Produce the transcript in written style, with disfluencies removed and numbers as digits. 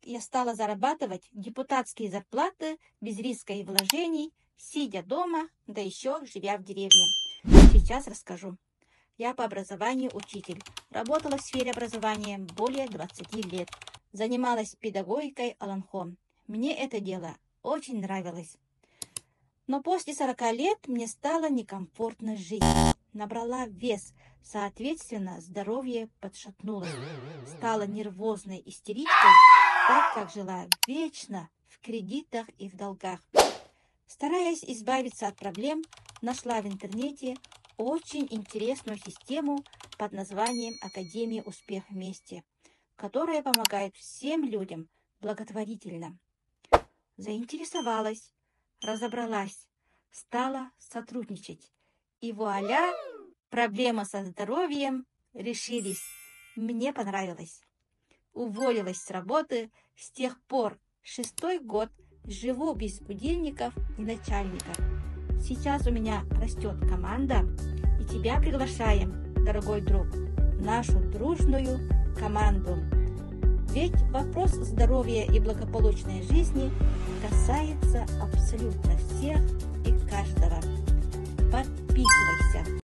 я стала зарабатывать депутатские зарплаты без риска и вложений, сидя дома, да еще живя в деревне? Сейчас расскажу. Я по образованию учитель. Работала в сфере образования более 20 лет. Занималась педагогикой Аланхон. Мне это дело очень нравилось. Но после 40 лет мне стало некомфортно жить. Набрала вес, соответственно, здоровье подшатнулось. Стала нервозной истеричкой, так как жила вечно в кредитах и в долгах. Стараясь избавиться от проблем, нашла в интернете очень интересную систему под названием Академия Успех Вместе, которая помогает всем людям благотворительно. Заинтересовалась, разобралась, стала сотрудничать. И вуаля, проблемы со здоровьем решились. Мне понравилось. Уволилась с работы, с тех пор 6-й год живу без будильников и начальников. Сейчас у меня растет команда, и тебя приглашаем, дорогой друг, в нашу дружную команду. Ведь вопрос здоровья и благополучной жизни касается абсолютно всех и каждого.